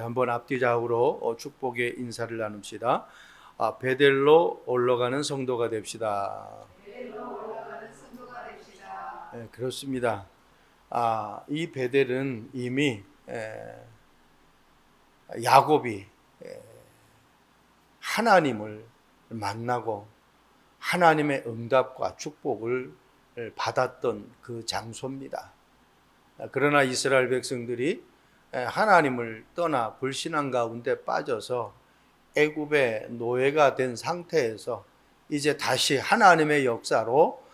한번 앞뒤좌우로 축복의 인사를 나눕시다. 베델로 올라가는 성도가 됩시다. 네, 그렇습니다. 이 베델은 이미 야곱이 하나님을 만나고 하나님의 응답과 축복을 받았던 그 장소입니다. 그러나 이스라엘 백성들이 하나님을 떠나 불신앙 가운데 빠져서 애굽의 노예가 된 상태에서 이제 다시 하나님의 역사로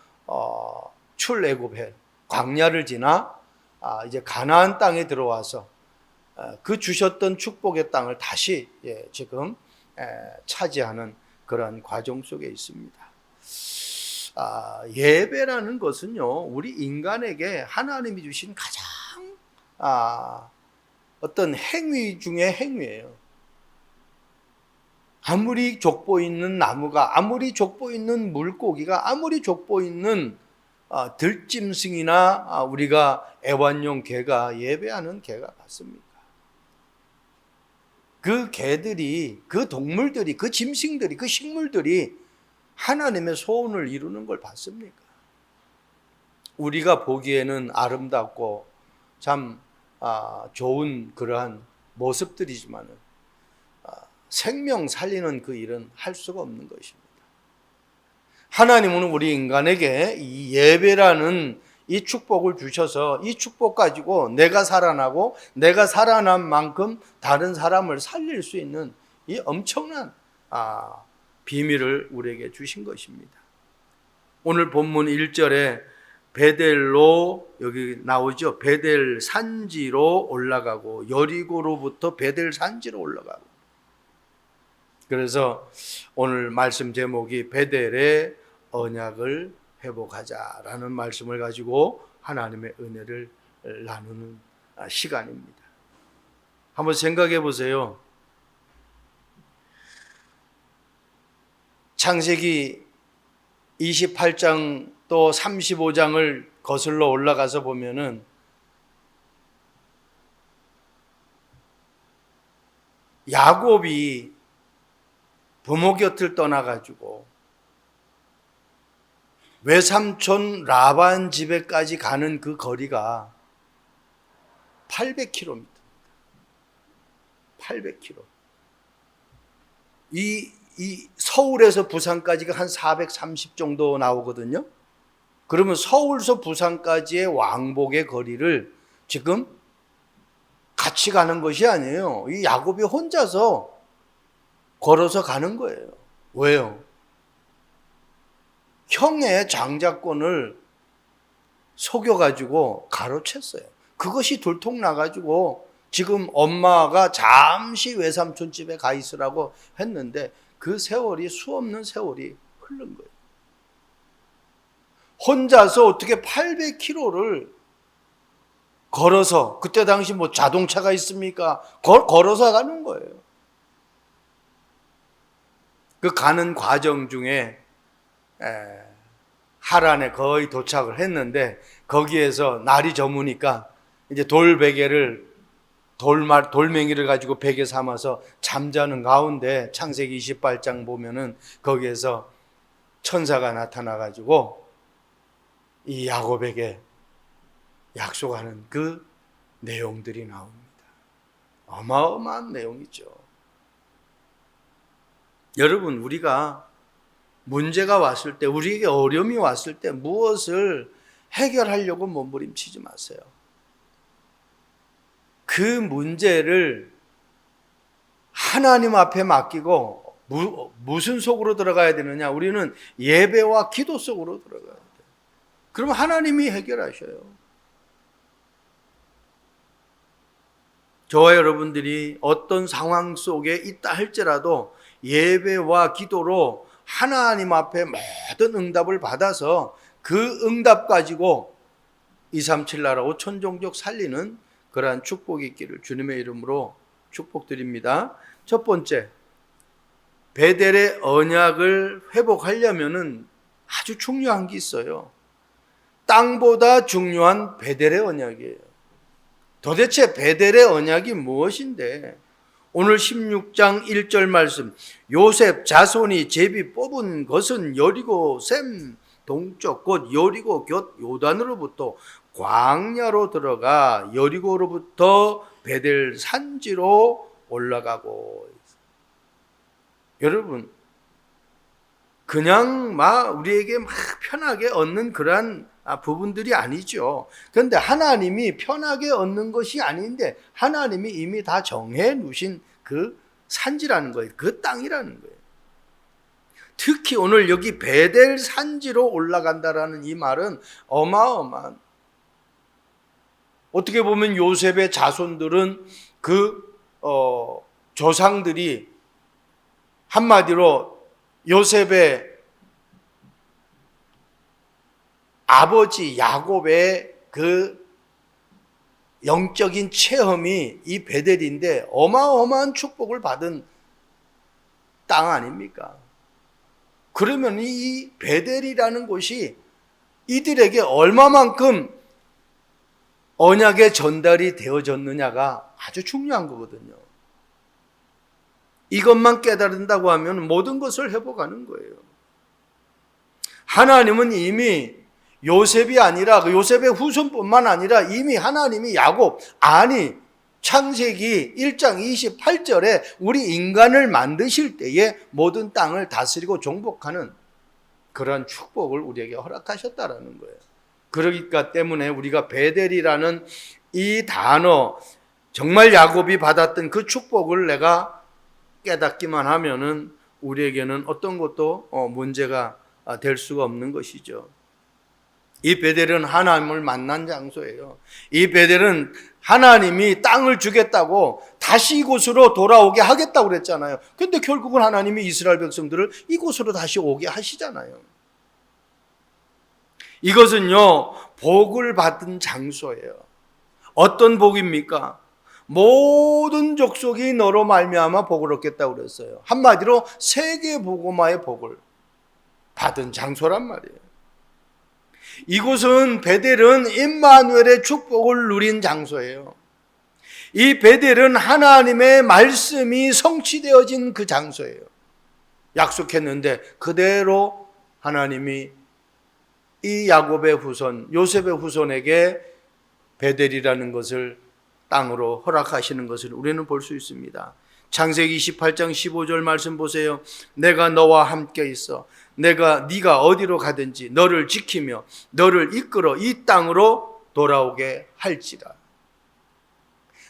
출애굽해 광야를 지나 이제 가나안 땅에 들어와서 그 주셨던 축복의 땅을 다시 지금 차지하는 그런 과정 속에 있습니다. 예배라는 것은요, 우리 인간에게 하나님이 주신 가장 어떤 행위 중에 행위예요. 아무리 족보 있는 나무가, 아무리 족보 있는 물고기가, 아무리 족보 있는 들짐승이나 우리가 애완용 개가 예배하는 개가 같습니까? 그 개들이, 그 동물들이, 그 짐승들이, 그 식물들이 하나님의 소원을 이루는 걸 봤습니까? 우리가 보기에는 아름답고 참 좋은 그러한 모습들이지만 생명 살리는 그 일은 할 수가 없는 것입니다. 하나님은 우리 인간에게 이 예배라는 이 축복을 주셔서 이 축복 가지고 내가 살아나고 내가 살아난 만큼 다른 사람을 살릴 수 있는 이 엄청난 비밀을 우리에게 주신 것입니다. 오늘 본문 1절에 베델로, 여기 나오죠. 베델 산지로 올라가고, 여리고로부터 베델 산지로 올라가고. 그래서 오늘 말씀 제목이 베델의 언약을 회복하자라는 말씀을 가지고 하나님의 은혜를 나누는 시간입니다. 한번 생각해 보세요. 창세기 28장 또 35장을 거슬러 올라가서 보면은 야곱이 부모 곁을 떠나가지고 외삼촌 라반 집에까지 가는 그 거리가 800km입니다. 800km. 이 서울에서 부산까지가 한 430 정도 나오거든요. 그러면 서울서 부산까지의 왕복의 거리를 지금 같이 가는 것이 아니에요. 이 야곱이 혼자서 걸어서 가는 거예요. 왜요? 형의 장자권을 속여가지고 가로챘어요. 그것이 들통나가지고 지금 엄마가 잠시 외삼촌 집에 가 있으라고 했는데 그 세월이 수없는 세월이 흐른 거예요. 혼자서 어떻게 800km를 걸어서, 그때 당시 뭐 자동차가 있습니까? 걸어서 가는 거예요. 그 가는 과정 중에 하란에 거의 도착을 했는데 거기에서 날이 저무니까 이제 돌멩이를 가지고 베개 삼아서 잠자는 가운데 창세기 28장 보면은 거기에서 천사가 나타나가지고 이 야곱에게 약속하는 그 내용들이 나옵니다. 어마어마한 내용이죠. 여러분, 우리가 문제가 왔을 때, 우리에게 어려움이 왔을 때 무엇을 해결하려고 몸부림치지 마세요. 그 문제를 하나님 앞에 맡기고 무슨 속으로 들어가야 되느냐? 우리는 예배와 기도 속으로 들어가야 돼요. 그러면 하나님이 해결하셔요. 저와 여러분들이 어떤 상황 속에 있다 할지라도 예배와 기도로 하나님 앞에 모든 응답을 받아서 그 응답 가지고 237 나라 5천 종족 살리는 그러한 축복이 있기를 주님의 이름으로 축복드립니다. 첫 번째, 베델의 언약을 회복하려면은 아주 중요한 게 있어요. 땅보다 중요한 베델의 언약이에요. 도대체 베델의 언약이 무엇인데 오늘 16장 1절 말씀, 요셉 자손이 제비 뽑은 것은 여리고 샘 동쪽 곧 여리고 곁 요단으로부터 광야로 들어가 여리고로부터 베델 산지로 올라가고. 여러분, 그냥 우리에게 편하게 얻는 그러한 부분들이 아니죠. 그런데 하나님이 편하게 얻는 것이 아닌데 하나님이 이미 다 정해 놓으신 그 산지라는 거예요. 그 땅이라는 거예요. 특히 오늘 여기 베델 산지로 올라간다라는 이 말은 어마어마한, 어떻게 보면 요셉의 자손들은 그 조상들이 한마디로 요셉의 아버지 야곱의 그 영적인 체험이 이 베델인데 어마어마한 축복을 받은 땅 아닙니까? 그러면 이 베델이라는 곳이 이들에게 얼마만큼 언약의 전달이 되어졌느냐가 아주 중요한 거거든요. 이것만 깨달은다고 하면 모든 것을 회복하는 거예요. 하나님은 이미 요셉이 아니라 그 요셉의 후손뿐만 아니라 이미 하나님이 야곱, 창세기 1장 28절에 우리 인간을 만드실 때에 모든 땅을 다스리고 종복하는 그런 축복을 우리에게 허락하셨다라는 거예요. 그러니까 때문에 우리가 베델이라는 이 단어, 정말 야곱이 받았던 그 축복을 내가 깨닫기만 하면은 우리에게는 어떤 것도 문제가 될 수가 없는 것이죠. 이 베델은 하나님을 만난 장소예요. 이 베델은 하나님이 땅을 주겠다고 다시 이곳으로 돌아오게 하겠다고 그랬잖아요. 근데 결국은 하나님이 이스라엘 백성들을 이곳으로 다시 오게 하시잖아요. 이것은요, 복을 받은 장소예요. 어떤 복입니까? 모든 족속이 너로 말미암아 복을 얻겠다고 그랬어요. 한마디로 세계 복음화의 복을 받은 장소란 말이에요. 이곳은 베델은 임마누엘의 축복을 누린 장소예요. 이 베델은 하나님의 말씀이 성취되어진 그 장소예요. 약속했는데 그대로 하나님이 이 야곱의 후손, 요셉의 후손에게 베델이라는 것을 땅으로 허락하시는 것을 우리는 볼 수 있습니다. 창세기 28장 15절 말씀 보세요. 내가 너와 함께 있어 네가 어디로 가든지 너를 지키며 너를 이끌어 이 땅으로 돌아오게 할지라.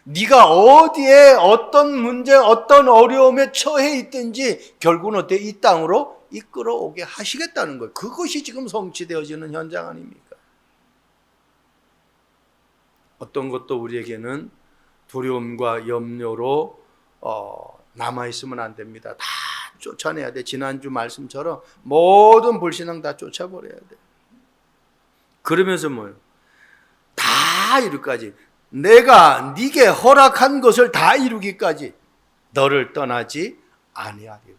네가 어디에 어떤 문제, 어떤 어려움에 처해 있든지 결국은 어때? 이 땅으로 이끌어 오게 하시겠다는 거예요. 그것이 지금 성취되어지는 현장 아닙니까? 어떤 것도 우리에게는 두려움과 염려로 남아있으면 안 됩니다. 다 쫓아내야 돼. 지난주 말씀처럼 모든 불신앙 다 쫓아버려야 돼. 그러면서 뭐예요? 다 이루기까지, 내가 네게 허락한 것을 다 이루기까지 너를 떠나지 아니하리라.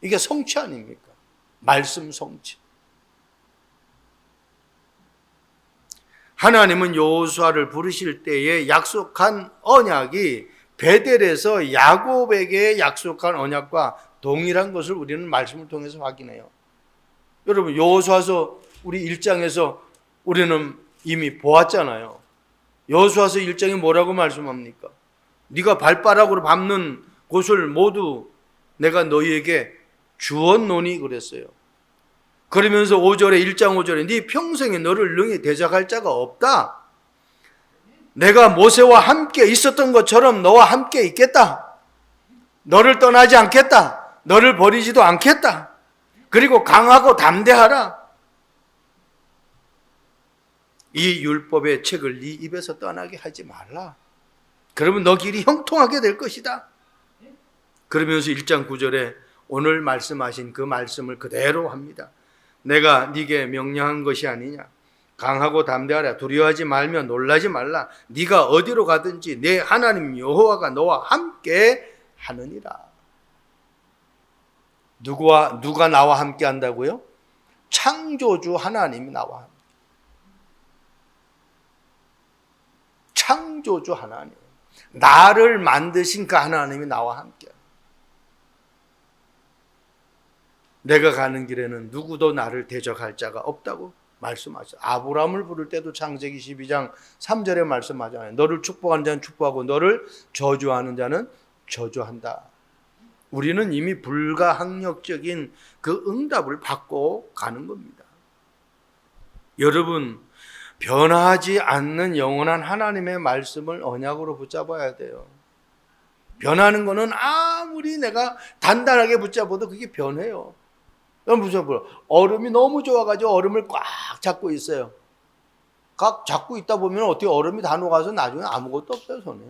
이게 성취 아닙니까? 말씀 성취. 하나님은 여호수아를 부르실 때에 약속한 언약이 베델에서 야곱에게 약속한 언약과 동일한 것을 우리는 말씀을 통해서 확인해요. 여러분, 여호수아서 우리 1장에서 우리는 이미 보았잖아요. 여호수아서 1장에 뭐라고 말씀합니까? 네가 발바닥으로 밟는 곳을 모두 내가 너희에게 주었노니 그랬어요. 그러면서 5절에 1장 5절에 네 평생에 너를 능히 대적할 자가 없다. 내가 모세와 함께 있었던 것처럼 너와 함께 있겠다. 너를 떠나지 않겠다. 너를 버리지도 않겠다. 그리고 강하고 담대하라. 이 율법의 책을 네 입에서 떠나게 하지 말라. 그러면 너 길이 형통하게 될 것이다. 그러면서 1장 9절에 오늘 말씀하신 그 말씀을 그대로 합니다. 내가 네게 명령한 것이 아니냐. 강하고 담대하라. 두려워하지 말며 놀라지 말라. 네가 어디로 가든지 내 하나님 여호와가 너와 함께 하느니라. 누가 나와 함께 한다고요? 창조주 하나님이 나와 함께. 창조주 하나님. 나를 만드신 그 하나님이 나와 함께. 내가 가는 길에는 누구도 나를 대적할 자가 없다고 말씀하셨어요. 아브라함을 부를 때도 창세기 12장 3절에 말씀하잖아요. 너를 축복하는 자는 축복하고 너를 저주하는 자는 저주한다. 우리는 이미 불가항력적인 그 응답을 받고 가는 겁니다. 여러분, 변하지 않는 영원한 하나님의 말씀을 언약으로 붙잡아야 돼요. 변하는 거는 아무리 내가 단단하게 붙잡아도 그게 변해요. 붙잡아요. 얼음이 너무 좋아가지고 얼음을 꽉 잡고 있어요. 꽉 잡고 있다 보면 어떻게 얼음이 다 녹아서 나중에 아무것도 없어요, 손에.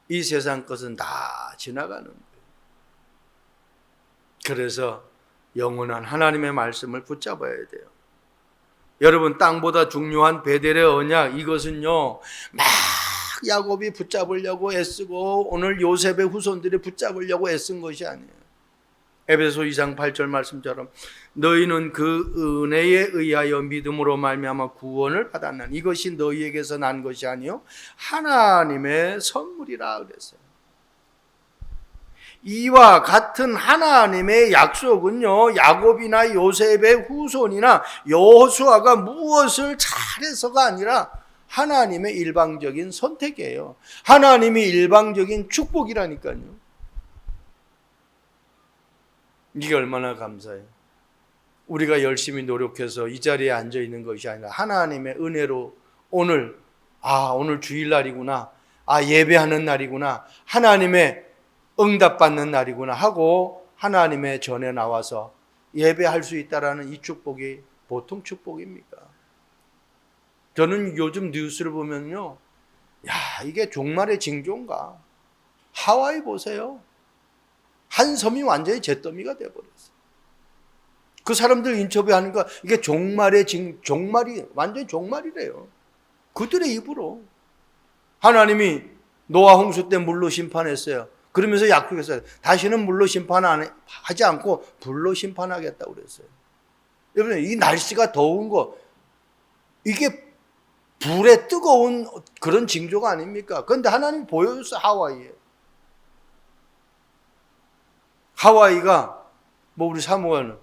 이 세상 것은 다 지나가는 거예요. 그래서 영원한 하나님의 말씀을 붙잡아야 돼요. 여러분, 땅보다 중요한 베델의 언약, 이것은요 막 야곱이 붙잡으려고 애쓰고 오늘 요셉의 후손들이 붙잡으려고 애쓴 것이 아니에요. 에베소 2장 8절 말씀처럼 너희는 그 은혜에 의하여 믿음으로 말미암아 구원을 받았나니 이것이 너희에게서 난 것이 아니요 하나님의 선물이라 그랬어요. 이와 같은 하나님의 약속은요 야곱이나 요셉의 후손이나 여호수아가 무엇을 잘해서가 아니라 하나님의 일방적인 선택이에요. 하나님이 일방적인 축복이라니까요. 이게 얼마나 감사해요. 우리가 열심히 노력해서 이 자리에 앉아 있는 것이 아니라 하나님의 은혜로 오늘 주일날이구나, 예배하는 날이구나, 하나님의 응답받는 날이구나 하고 하나님의 전에 나와서 예배할 수 있다라는 이 축복이 보통 축복입니까? 저는 요즘 뉴스를 보면요, 이게 종말의 징조인가? 하와이 보세요. 한 섬이 완전히 잿더미가 되어버렸어요. 그 사람들 인터뷰하니까 이게 종말이 완전히 종말이래요. 그들의 입으로. 하나님이 노아 홍수 때 물로 심판했어요. 그러면서 약속했어요. 다시는 물로 심판하지 않고 불로 심판하겠다고 그랬어요. 여러분, 이 날씨가 더운 거, 이게 불에 뜨거운 그런 징조가 아닙니까? 그런데 하나님이 보여줬어요, 하와이에. 하와이가 우리 사모하는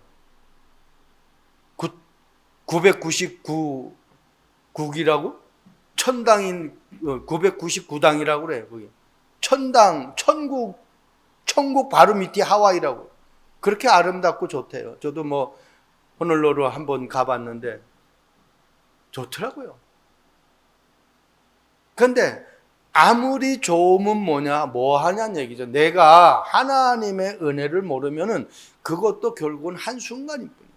999국이라고? 천당인 999당이라고 그래요. 거기 천당, 천국 바로 밑이 하와이라고. 그렇게 아름답고 좋대요. 저도 호놀루루 한번 가봤는데 좋더라고요. 그런데 아무리 좋으면 뭐 하냐는 얘기죠. 내가 하나님의 은혜를 모르면은 그것도 결국은 한순간일 뿐이에요.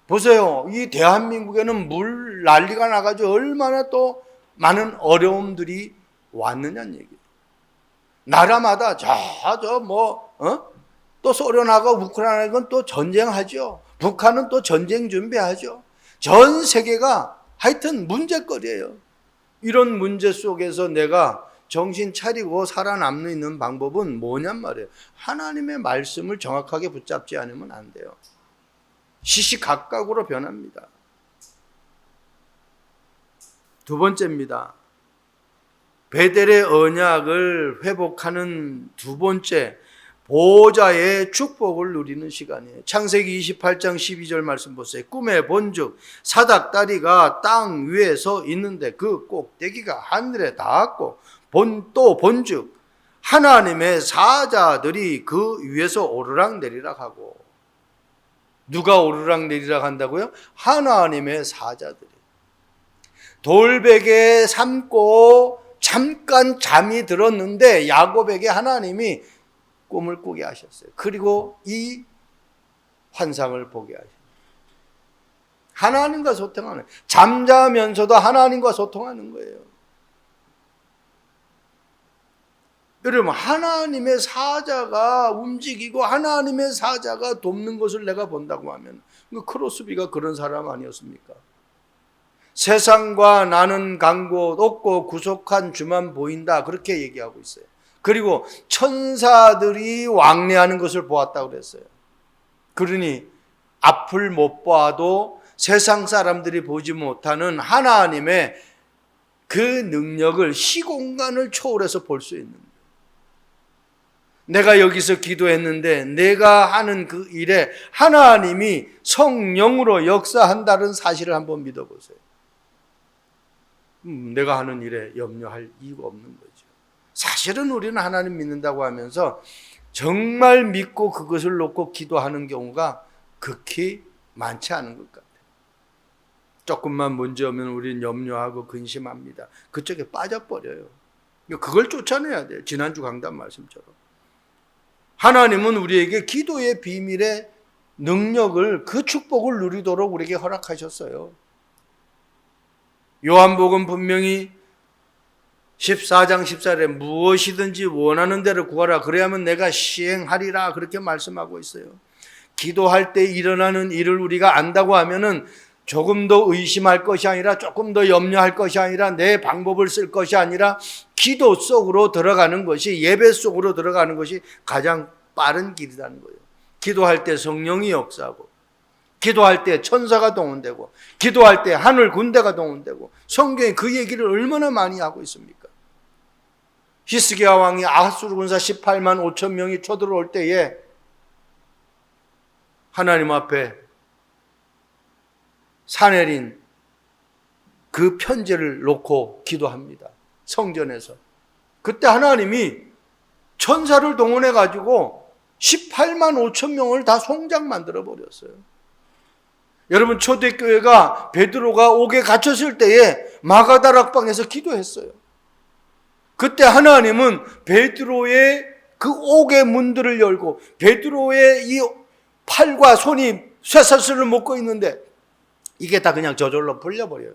보세요. 이 대한민국에는 물 난리가 나가지고 얼마나 또 많은 어려움들이 왔느냐는 얘기예요. 나라마다 또 소련하고 우크라이나는 또 전쟁하죠. 북한은 또 전쟁 준비하죠. 전 세계가 하여튼 문제거리예요. 이런 문제 속에서 내가 정신 차리고 살아남는 방법은 뭐냔 말이에요. 하나님의 말씀을 정확하게 붙잡지 않으면 안 돼요. 시시각각으로 변합니다. 두 번째입니다. 베델의 언약을 회복하는 두 번째, 보호자의 축복을 누리는 시간이에요. 창세기 28장 12절 말씀 보세요. 꿈에 본즉 사닥다리가 땅 위에 서 있는데 그 꼭대기가 하늘에 닿았고 또 본즉 하나님의 사자들이 그 위에서 오르락내리락 하고. 누가 오르락내리락 한다고요? 하나님의 사자들이. 돌베개 삼고 잠깐 잠이 들었는데 야곱에게 하나님이 꿈을 꾸게 하셨어요. 그리고 이 환상을 보게 하셨어요. 하나님과 소통하는, 잠자면서도 하나님과 소통하는 거예요. 여러분, 하나님의 사자가 움직이고 하나님의 사자가 돕는 것을 내가 본다고 하면 크로스비가 그런 사람 아니었습니까? 세상과 나는 간 곳 없고 구속한 주만 보인다, 그렇게 얘기하고 있어요. 그리고 천사들이 왕래하는 것을 보았다고 그랬어요. 그러니 앞을 못 봐도 세상 사람들이 보지 못하는 하나님의 그 능력을 시공간을 초월해서 볼 수 있는 거예요. 내가 여기서 기도했는데 내가 하는 그 일에 하나님이 성령으로 역사한다는 사실을 한번 믿어보세요. 내가 하는 일에 염려할 이유가 없는 거죠. 사실은 우리는 하나님 믿는다고 하면서 정말 믿고 그것을 놓고 기도하는 경우가 극히 많지 않은 것 같아요. 조금만 문제 오면 우리는 염려하고 근심합니다. 그쪽에 빠져버려요. 그걸 쫓아내야 돼요. 지난주 강단 말씀처럼. 하나님은 우리에게 기도의 비밀의 능력을, 그 축복을 누리도록 우리에게 허락하셨어요. 요한복음 분명히 14장 14절에 무엇이든지 원하는 대로 구하라 그래야만 내가 시행하리라 그렇게 말씀하고 있어요. 기도할 때 일어나는 일을 우리가 안다고 하면은 조금 더 의심할 것이 아니라, 조금 더 염려할 것이 아니라, 내 방법을 쓸 것이 아니라 기도 속으로 들어가는 것이, 예배 속으로 들어가는 것이 가장 빠른 길이라는 거예요. 기도할 때 성령이 역사하고, 기도할 때 천사가 동원되고, 기도할 때 하늘 군대가 동원되고, 성경에 그 얘기를 얼마나 많이 하고 있습니까? 히스기야 왕이 아하수르 군사 18만 5천 명이 쳐들어올 때에 하나님 앞에 사내린 그 편지를 놓고 기도합니다. 성전에서. 그때 하나님이 천사를 동원해 가지고 18만 5천 명을 다 송장 만들어 버렸어요. 여러분, 초대교회가 베드로가 옥에 갇혔을 때에 마가다락방에서 기도했어요. 그때 하나님은 베드로의 그 옥의 문들을 열고, 베드로의 이 팔과 손이 쇠사슬을 묶고 있는데 이게 다 그냥 저절로 풀려버려요.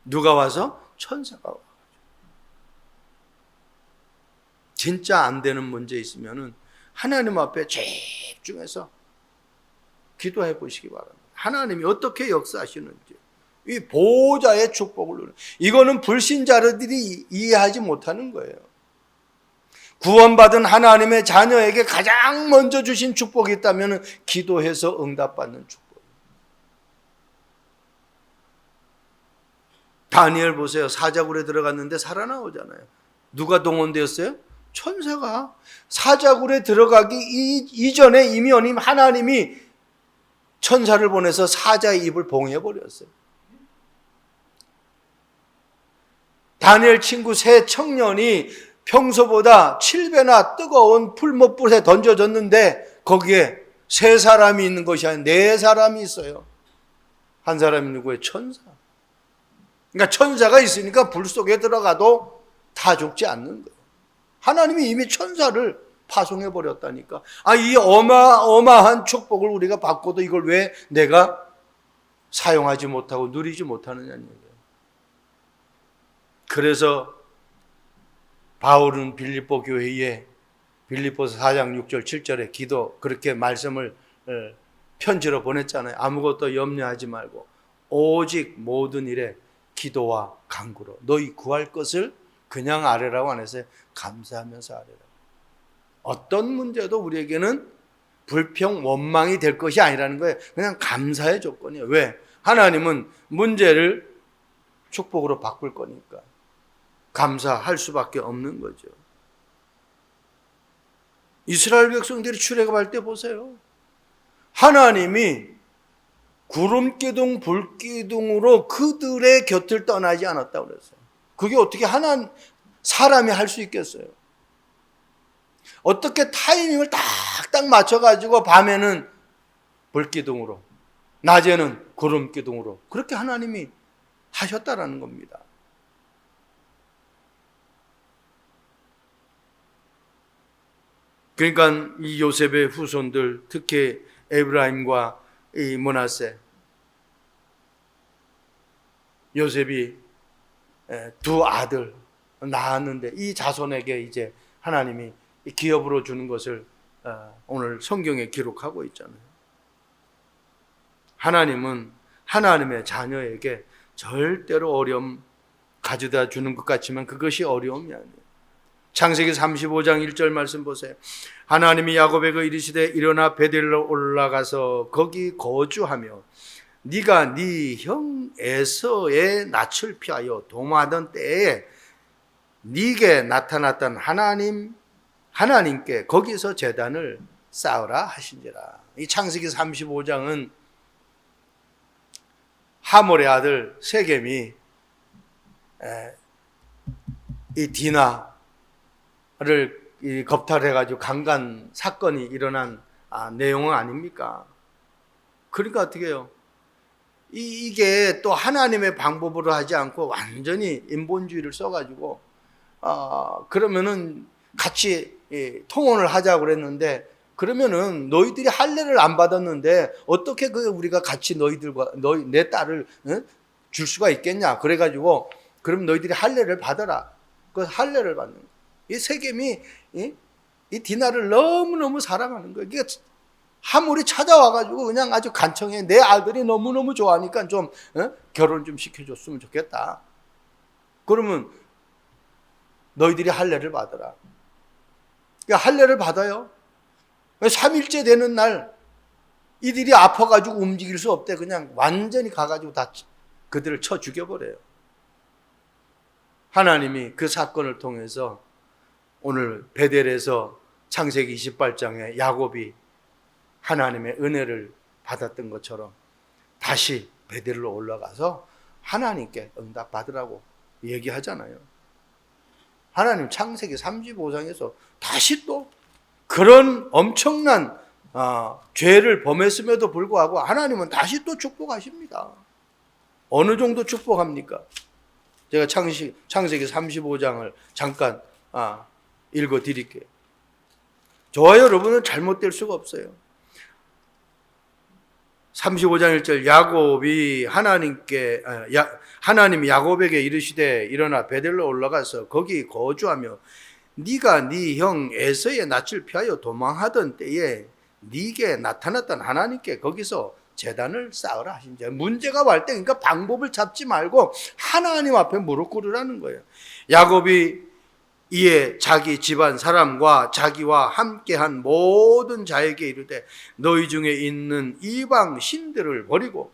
누가 와서? 천사가 와요. 진짜 안 되는 문제 있으면은 하나님 앞에 집중해서 기도해 보시기 바랍니다. 하나님이 어떻게 역사하시는지, 이 보호자의 축복을 누리는, 이거는 불신자들이 이해하지 못하는 거예요. 구원받은 하나님의 자녀에게 가장 먼저 주신 축복이 있다면 기도해서 응답받는 축복. 다니엘 보세요. 사자굴에 들어갔는데 살아나오잖아요. 누가 동원되었어요? 천사가. 사자굴에 들어가기 이전에 이미 하나님이 천사를 보내서 사자의 입을 봉해버렸어요. 다니엘 친구 세 청년이 평소보다 7배나 뜨거운 풀못불에 던져졌는데 거기에 세 사람이 있는 것이 아니라 네 사람이 있어요. 한 사람이 누구예요? 천사. 그러니까 천사가 있으니까 불 속에 들어가도 다 죽지 않는 거예요. 하나님이 이미 천사를 파송해 버렸다니까. 이 어마어마한 축복을 우리가 받고도 이걸 왜 내가 사용하지 못하고 누리지 못하느냐는 얘기예요. 그래서 바울은 빌립보 교회에 빌립보서 4장 6절 7절에 기도, 그렇게 말씀을 편지로 보냈잖아요. 아무것도 염려하지 말고 오직 모든 일에 기도와 간구로 너희 구할 것을 그냥 아뢰라고 안 했어요. 감사하면서 아뢰라. 어떤 문제도 우리에게는 불평, 원망이 될 것이 아니라는 거예요. 그냥 감사의 조건이에요. 왜? 하나님은 문제를 축복으로 바꿀 거니까 감사할 수밖에 없는 거죠. 이스라엘 백성들이 출애굽할 때 보세요. 하나님이 구름기둥, 불기둥으로 그들의 곁을 떠나지 않았다고 그랬어요. 그게 어떻게 사람이 할 수 있겠어요? 어떻게 타이밍을 딱딱 맞춰가지고 밤에는 불기둥으로, 낮에는 구름기둥으로 그렇게 하나님이 하셨다라는 겁니다. 그러니까 이 요셉의 후손들, 특히 에브라임과 이 므낫세, 요셉이 두 아들 낳았는데 이 자손에게 이제 하나님이 기업으로 주는 것을 오늘 성경에 기록하고 있잖아요. 하나님은 하나님의 자녀에게 절대로 어려움 가져다 주는 것 같지만 그것이 어려움이 아니에요. 창세기 35장 1절 말씀 보세요. 하나님이 야곱에게 이르시되 일어나 베델로 올라가서 거기 거주하며 네가 네 형 에서의 낯을 피하여 도망하던 때에 네게 나타났던 하나님께 거기서 제단을 쌓으라 하신지라. 이 창세기 35장은 하몰의 아들 세겜이 이 디나를 겁탈해가지고 강간 사건이 일어난 내용은 아닙니까? 그러니까 어떻게 해요? 이게 또 하나님의 방법으로 하지 않고 완전히 인본주의를 써가지고 그러면은 같이 통혼을 하자고 그랬는데, 그러면은 너희들이 할례를 안 받았는데 어떻게 우리가 같이 내 딸을 줄 수가 있겠냐? 그래가지고 그럼 너희들이 할례를 받아라. 그 할례를 받는 거예요. 이 세겜이 이 디나를 너무너무 사랑하는 거예요. 그러니까 하몰이 찾아와가지고 그냥 아주 간청해. 내 아들이 너무너무 좋아하니까 좀 결혼 좀 시켜줬으면 좋겠다. 그러면 너희들이 할례를 받아라. 그러니까 할례를 받아요. 3일째 되는 날 이들이 아파가지고 움직일 수 없대. 그냥 완전히 가가지고 다 그들을 쳐 죽여버려요. 하나님이 그 사건을 통해서 오늘 베델에서 창세기 28장에 야곱이 하나님의 은혜를 받았던 것처럼 다시 베델로 올라가서 하나님께 응답받으라고 얘기하잖아요. 하나님 창세기 35장에서 다시 또 그런 엄청난 죄를 범했음에도 불구하고 하나님은 다시 또 축복하십니다. 어느 정도 축복합니까? 제가 창세기 35장을 잠깐 읽어 드릴게요. 저와 여러분은 잘못될 수가 없어요. 35장 1절 하나님이 야곱에게 이르시되 일어나 베델로 올라가서 거기 거주하며 네가 네 형 에서의 낯을 피하여 도망하던 때에 네게 나타났던 하나님께 거기서 제단을 쌓으라 하신지. 문제가 갈 때 그러니까 방법을 잡지 말고 하나님 앞에 무릎 꿇으라는 거예요. 야곱이 이에 자기 집안 사람과 자기와 함께한 모든 자에게 이르되 너희 중에 있는 이방 신들을 버리고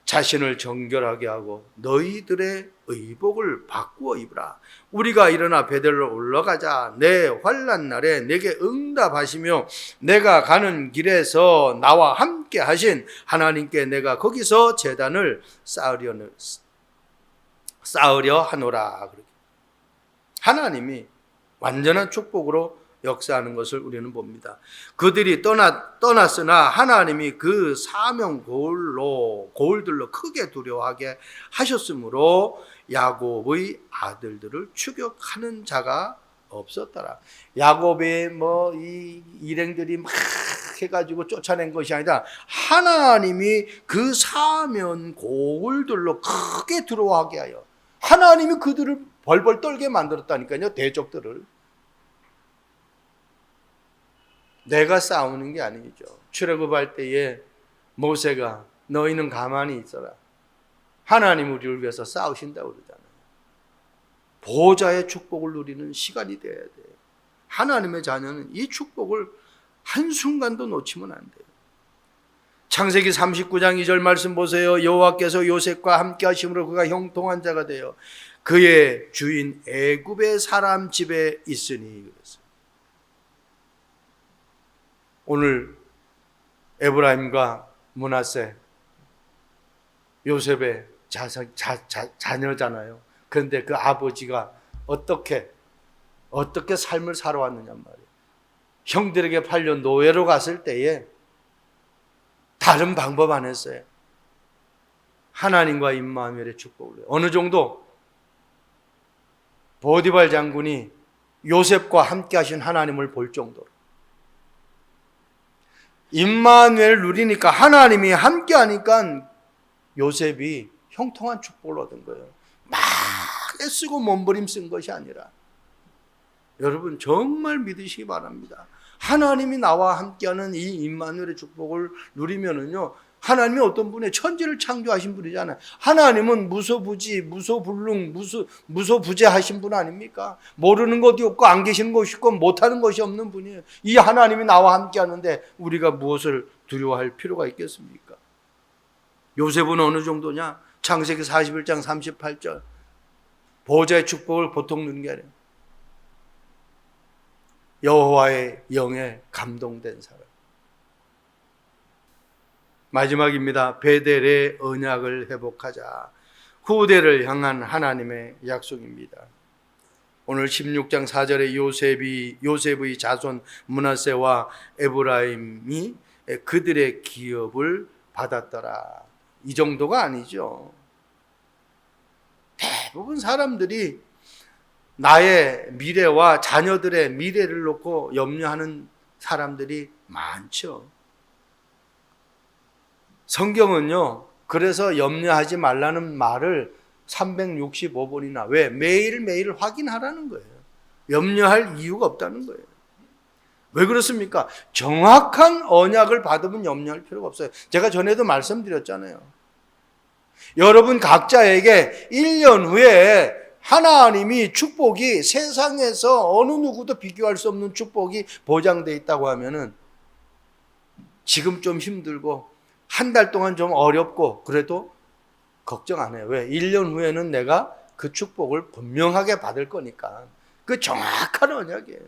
자신을 정결하게 하고 너희들의 의복을 바꾸어 입으라. 우리가 일어나 베델로 올라가자. 내 환난 날에 내게 응답하시며 내가 가는 길에서 나와 함께 하신 하나님께 내가 거기서 제단을 쌓으려 하노라. 하나님이 완전한 축복으로 역사하는 것을 우리는 봅니다. 그들이 떠났으나 하나님이 그 사명 고울들로 크게 두려워하게 하셨으므로 야곱의 아들들을 추격하는 자가 없었더라. 야곱의 이 일행들이 막 해가지고 쫓아낸 것이 아니라 하나님이 그 사명 고울들로 크게 두려워하게 하여 하나님이 그들을 벌벌 떨게 만들었다니까요. 대적들을. 내가 싸우는 게 아니죠. 출애굽할 때에 모세가 너희는 가만히 있어라. 하나님 우리를 위해서 싸우신다고 그러잖아요. 보호자의 축복을 누리는 시간이 돼야 돼요. 하나님의 자녀는 이 축복을 한순간도 놓치면 안 돼요. 창세기 39장 2절 말씀 보세요. 여호와께서 요셉과 함께 하심으로 그가 형통한 자가 되어 그의 주인 애굽의 사람 집에 있으니 그랬어요. 오늘 에브라임과 므낫세 요셉의 자녀잖아요. 그런데 그 아버지가 어떻게 삶을 살아왔느냐 말이에요. 형들에게 팔려 노예로 갔을 때에 다른 방법 안 했어요. 하나님과 임마누엘의 축복을. 어느 정도 보디발 장군이 요셉과 함께 하신 하나님을 볼 정도로 임마누엘을 누리니까 하나님이 함께 하니까 요셉이 형통한 축복을 얻은 거예요. 막 애쓰고 몸부림 쓴 것이 아니라. 여러분 정말 믿으시기 바랍니다. 하나님이 나와 함께하는 이 임마누엘의 축복을 누리면은요, 하나님이 어떤 분의 천지를 창조하신 분이잖아요. 하나님은 무소부지, 무소불능, 무소부재하신 분 아닙니까? 모르는 것이 없고 안 계시는 것이 없고 못하는 것이 없는 분이에요. 이 하나님이 나와 함께 하는데 우리가 무엇을 두려워할 필요가 있겠습니까? 요셉은 어느 정도냐? 창세기 41장 38절. 보호자의 축복을 보통 누는 게 아니에요. 여호와의 영에 감동된 사람. 마지막입니다. 베델의 언약을 회복하자. 후대를 향한 하나님의 약속입니다. 오늘 16장 4절에 요셉의 자손 므낫세와 에브라임이 그들의 기업을 받았더라. 이 정도가 아니죠. 대부분 사람들이 나의 미래와 자녀들의 미래를 놓고 염려하는 사람들이 많죠. 성경은요, 그래서 염려하지 말라는 말을 365번이나 왜? 매일매일 확인하라는 거예요. 염려할 이유가 없다는 거예요. 왜 그렇습니까? 정확한 언약을 받으면 염려할 필요가 없어요. 제가 전에도 말씀드렸잖아요. 여러분 각자에게 1년 후에 하나님이 축복이 세상에서 어느 누구도 비교할 수 없는 축복이 보장되어 있다고 하면은 지금 좀 힘들고 한 달 동안 좀 어렵고 그래도 걱정 안 해요. 왜? 1년 후에는 내가 그 축복을 분명하게 받을 거니까. 그 정확한 언약이에요.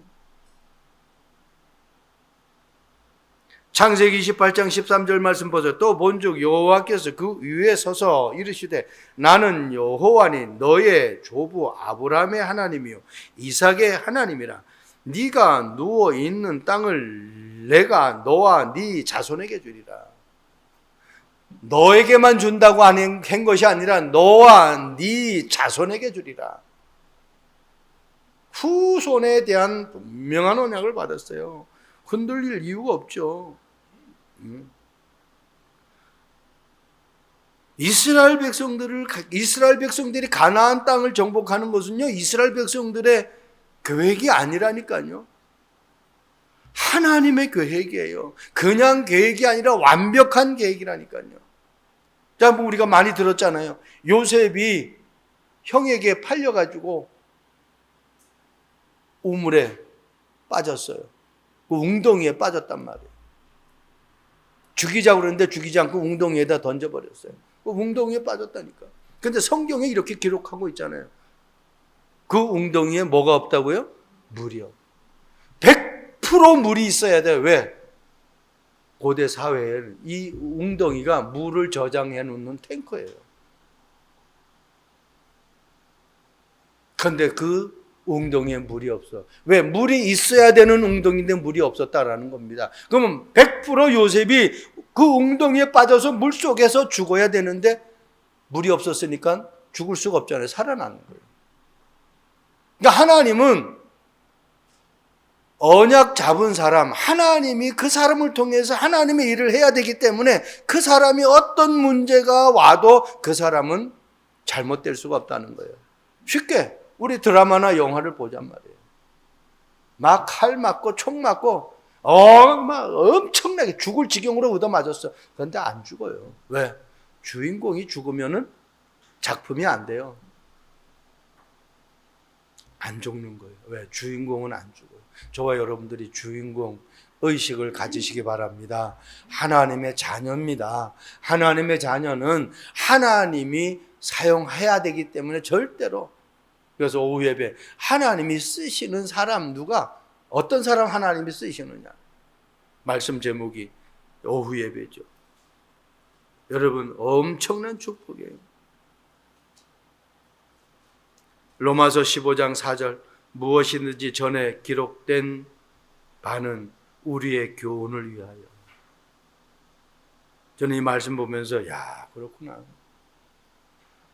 창세기 28장 13절 말씀 보세요. 또 본즉 여호와께서 그 위에 서서 이르시되 나는 여호와니 너의 조부 아브라함의 하나님이요 이삭의 하나님이라. 네가 누워 있는 땅을 내가 너와 네 자손에게 주리라. 너에게만 준다고 한 것이 아니라 너와 네 자손에게 주리라. 후손에 대한 분명한 언약을 받았어요. 흔들릴 이유가 없죠. 이스라엘 백성들이 가나안 땅을 정복하는 것은요, 이스라엘 백성들의 계획이 아니라니까요. 하나님의 계획이에요. 그냥 계획이 아니라 완벽한 계획이라니까요. 자, 뭐 우리가 많이 들었잖아요. 요셉이 형에게 팔려가지고 우물에 빠졌어요. 그 웅덩이에 빠졌단 말이에요. 죽이자고 그랬는데 죽이지 않고 웅덩이에다 던져버렸어요. 그 웅덩이에 빠졌다니까. 근데 성경에 이렇게 기록하고 있잖아요. 그 웅덩이에 뭐가 없다고요? 물이요. 100% 물이 있어야 돼요. 왜? 고대 사회에 이 웅덩이가 물을 저장해 놓는 탱커예요. 그런데 그 웅덩이에 물이 없어. 왜? 물이 있어야 되는 웅덩이인데 물이 없었다라는 겁니다. 그러면 100% 요셉이 그 웅덩이에 빠져서 물 속에서 죽어야 되는데 물이 없었으니까 죽을 수가 없잖아요. 살아나는 거예요. 그러니까 하나님은 언약 잡은 사람, 하나님이 그 사람을 통해서 하나님의 일을 해야 되기 때문에 그 사람이 어떤 문제가 와도 그 사람은 잘못될 수가 없다는 거예요. 쉽게 우리 드라마나 영화를 보잔 말이에요. 막 칼 맞고 총 맞고 막 엄청나게 죽을 지경으로 얻어맞았어. 그런데 안 죽어요. 왜? 주인공이 죽으면은 작품이 안 돼요. 안 죽는 거예요. 왜? 주인공은 안 죽어요. 저와 여러분들이 주인공 의식을 가지시기 바랍니다. 하나님의 자녀입니다. 하나님의 자녀는 하나님이 사용해야 되기 때문에 절대로. 그래서 오후 예배 하나님이 쓰시는 사람 누가 어떤 사람 하나님이 쓰시느냐. 말씀 제목이 오후 예배죠. 여러분 엄청난 축복이에요. 로마서 15장 4절 무엇이든지 전에 기록된 바는 우리의 교훈을 위하여. 저는 이 말씀 보면서 야 그렇구나.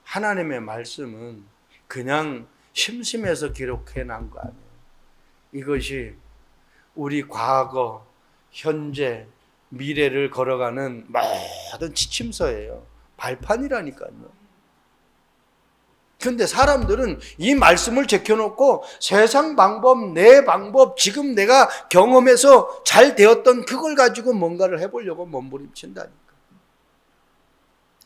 하나님의 말씀은 그냥 심심해서 기록해 난 거 아니에요. 이것이 우리 과거, 현재, 미래를 걸어가는 모든 지침서예요. 발판이라니까요. 그런데 사람들은 이 말씀을 제껴놓고 세상 방법, 내 방법, 지금 내가 경험해서 잘 되었던 그걸 가지고 뭔가를 해보려고 몸부림친다니까.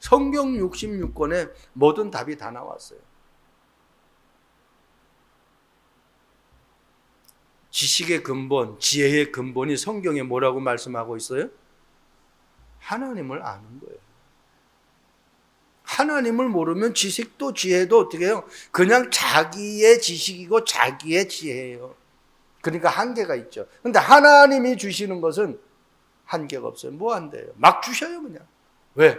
성경 66권에 모든 답이 다 나왔어요. 지식의 근본, 지혜의 근본이 성경에 뭐라고 말씀하고 있어요? 하나님을 아는 거예요. 하나님을 모르면 지식도 지혜도 어떻게 해요? 그냥 자기의 지식이고 자기의 지혜예요. 그러니까 한계가 있죠. 근데 하나님이 주시는 것은 한계가 없어요. 무한대예요. 막 주셔요, 그냥. 왜?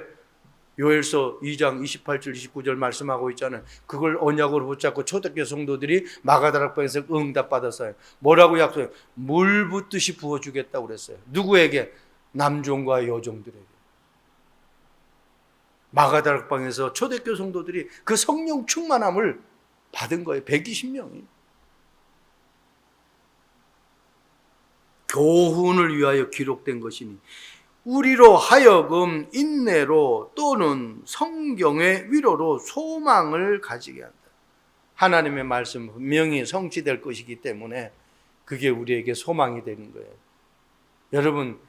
요엘서 2장 28절 29절 말씀하고 있잖아요. 그걸 언약으로 붙잡고 초대교회 성도들이 마가다락방에서 응답받았어요. 뭐라고 약속해요? 물 붓듯이 부어주겠다고 그랬어요. 누구에게? 남종과 여종들에게. 마가다락방에서 초대교회 성도들이 그 성령 충만함을 받은 거예요. 120명이. 교훈을 위하여 기록된 것이니 우리로 하여금 인내로 또는 성경의 위로로 소망을 가지게 한다. 하나님의 말씀 분명히 성취될 것이기 때문에 그게 우리에게 소망이 되는 거예요. 여러분,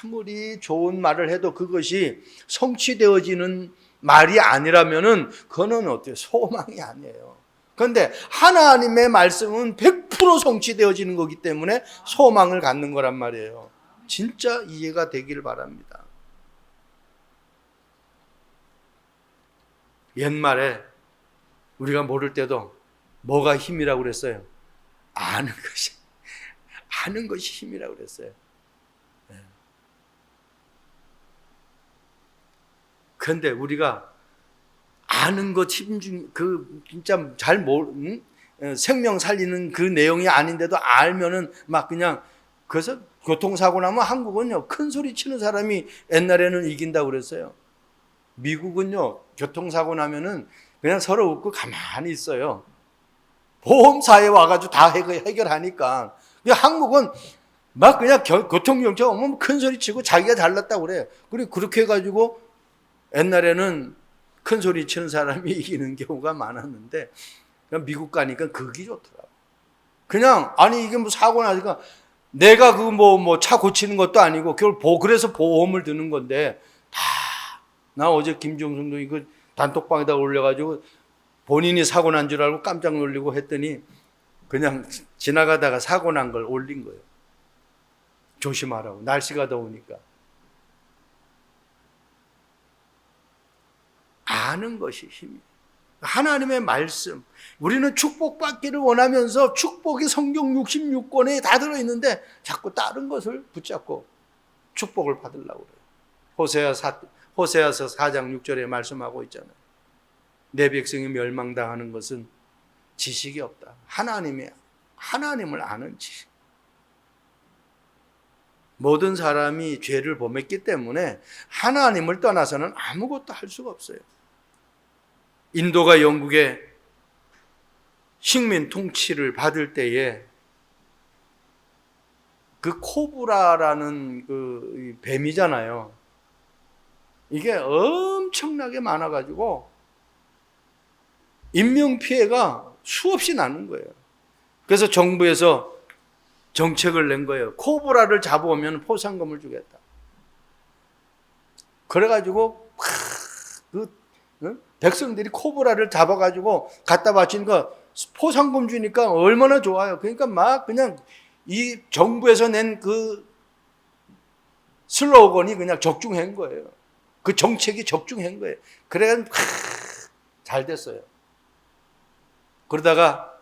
아무리 좋은 말을 해도 그것이 성취되어지는 말이 아니라면은 그거는 어때요? 소망이 아니에요. 그런데 하나님의 말씀은 100% 성취되어지는 거기 때문에 소망을 갖는 거란 말이에요. 진짜 이해가 되길 바랍니다. 옛말에 우리가 모를 때도 뭐가 힘이라고 그랬어요? 아는 것이 힘이라고 그랬어요. 그런데 우리가 아는 것 힘 중, 진짜 잘 생명 살리는 그 내용이 아닌데도 알면은 막 그냥, 그래서 교통사고 나면 한국은요, 큰 소리 치는 사람이 옛날에는 이긴다고 그랬어요. 미국은요, 교통사고 나면은 그냥 서로 웃고 가만히 있어요. 보험사에 와가지고 다 해결하니까. 근데 한국은 막 그냥 교통경찰 오면 큰 소리 치고 자기가 잘났다고 그래. 그리고 그렇게 해가지고 옛날에는 큰 소리 치는 사람이 이기는 경우가 많았는데, 미국 가니까 그게 좋더라고. 그냥, 아니, 이게 뭐 사고 나니까 내가 차 고치는 것도 아니고, 그래서 보험을 드는 건데, 나 어제 김종성도 이거 단톡방에다 올려가지고 본인이 사고 난 줄 알고 깜짝 놀리고 했더니 그냥 지나가다가 사고 난 걸 올린 거예요. 조심하라고. 날씨가 더우니까. 아는 것이 힘이에요. 하나님의 말씀. 우리는 축복받기를 원하면서 축복이 성경 66권에 다 들어있는데 자꾸 다른 것을 붙잡고 축복을 받으려고 그래요. 호세아서 4장 6절에 말씀하고 있잖아요. 내 백성이 멸망당하는 것은 지식이 없다. 하나님을 아는 지식. 모든 사람이 죄를 범했기 때문에 하나님을 떠나서는 아무것도 할 수가 없어요. 인도가 영국의 식민 통치를 받을 때에 그 코브라라는 그 뱀이잖아요. 이게 엄청나게 많아가지고 인명피해가 수없이 나는 거예요. 그래서 정부에서 정책을 낸 거예요. 코브라를 잡아오면 포상금을 주겠다. 그래가지고 백성들이 코브라를 잡아가지고 갖다 바치니까 포상금 주니까 얼마나 좋아요. 그러니까 막 그냥 이 정부에서 낸 그 슬로건이 그냥 적중한 거예요. 그 정책이 적중한 거예요. 그래가지고 잘 됐어요. 그러다가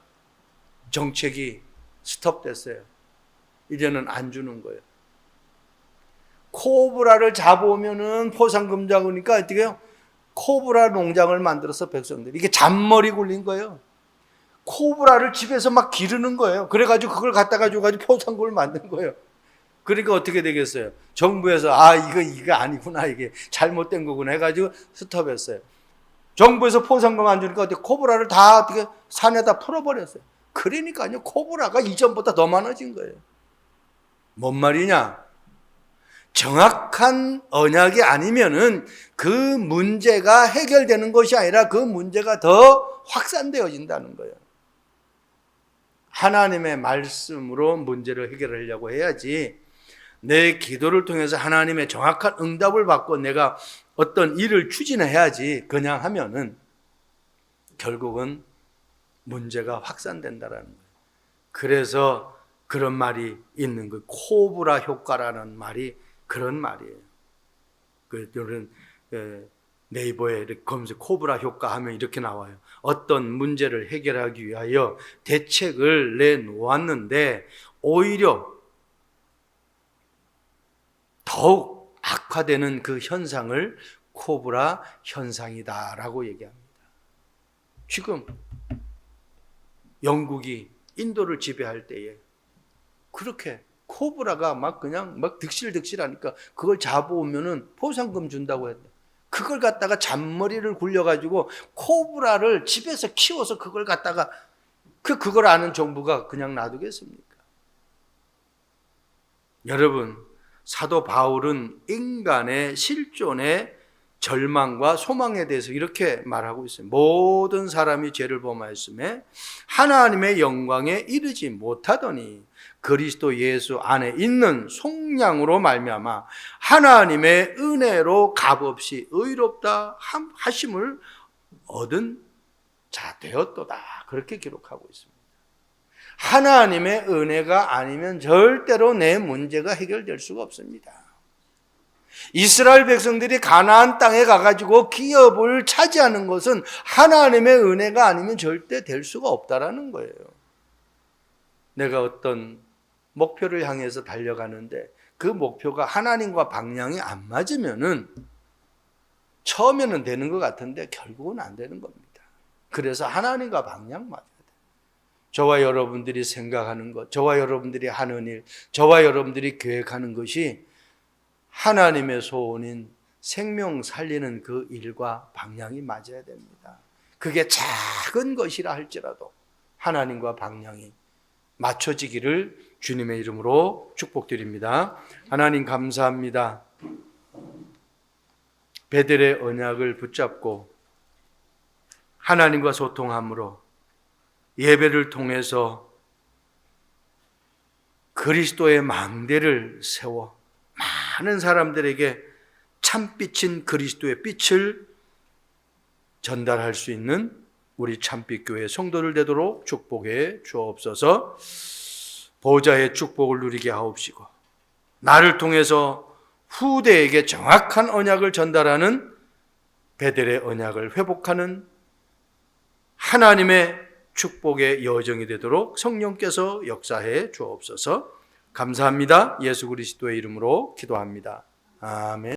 정책이 스톱됐어요. 이제는 안 주는 거예요. 코브라를 잡아오면은 포상금 잡으니까 어떻게 해요? 코브라 농장을 만들어서 백성들이, 이게 잔머리 굴린 거예요. 코브라를 집에서 막 기르는 거예요. 그래가지고 그걸 갖다가 줘가지고 포상금을 만든 거예요. 그러니까 어떻게 되겠어요? 정부에서 이거 아니구나, 이게 잘못된 거구나 해가지고 스톱했어요. 정부에서 포상금 안 주니까 어떻게 코브라를 다 어떻게 산에다 풀어버렸어요. 그러니까요, 코브라가 이전보다 더 많아진 거예요. 뭔 말이냐? 정확한 언약이 아니면은 그 문제가 해결되는 것이 아니라 그 문제가 더 확산되어진다는 거예요. 하나님의 말씀으로 문제를 해결하려고 해야지, 내 기도를 통해서 하나님의 정확한 응답을 받고 내가 어떤 일을 추진해야지 그냥 하면은 결국은 문제가 확산된다라는 거예요. 그래서 그런 말이 있는 거예요. 코브라 효과라는 말이 그런 말이에요. 네이버에 이렇게 검색 코브라 효과 하면 이렇게 나와요. 어떤 문제를 해결하기 위하여 대책을 내놓았는데 오히려 더욱 악화되는 그 현상을 코브라 현상이다라고 얘기합니다. 지금 영국이 인도를 지배할 때에 그렇게 코브라가 막 그냥 막 득실득실하니까 그걸 잡아오면은 포상금 준다고 했대. 그걸 갖다가 잔머리를 굴려가지고 코브라를 집에서 키워서 그걸 갖다가 그걸 아는 정부가 그냥 놔두겠습니까? 여러분, 사도 바울은 인간의 실존의 절망과 소망에 대해서 이렇게 말하고 있어요. 모든 사람이 죄를 범하였음에 하나님의 영광에 이르지 못하더니 그리스도 예수 안에 있는 속량으로 말미암아 하나님의 은혜로 값없이 의롭다 하심을 얻은 자 되었도다. 그렇게 기록하고 있습니다. 하나님의 은혜가 아니면 절대로 내 문제가 해결될 수가 없습니다. 이스라엘 백성들이 가나안 땅에 가가지고 기업을 차지하는 것은 하나님의 은혜가 아니면 절대 될 수가 없다라는 거예요. 내가 어떤 목표를 향해서 달려가는데 그 목표가 하나님과 방향이 안 맞으면은 처음에는 되는 것 같은데 결국은 안 되는 겁니다. 그래서 하나님과 방향 맞아야 돼요. 저와 여러분들이 생각하는 것, 저와 여러분들이 하는 일, 저와 여러분들이 계획하는 것이 하나님의 소원인 생명 살리는 그 일과 방향이 맞아야 됩니다. 그게 작은 것이라 할지라도 하나님과 방향이 맞춰지기를 주님의 이름으로 축복드립니다. 하나님 감사합니다. 베델의 언약을 붙잡고 하나님과 소통함으로 예배를 통해서 그리스도의 망대를 세워 많은 사람들에게 참빛인 그리스도의 빛을 전달할 수 있는 우리 참빛교회 성도들 되도록 축복해 주옵소서. 보좌의 축복을 누리게 하옵시고 나를 통해서 후대에게 정확한 언약을 전달하는 베델의 언약을 회복하는 하나님의 축복의 여정이 되도록 성령께서 역사해 주옵소서. 감사합니다. 예수 그리스도의 이름으로 기도합니다. 아멘.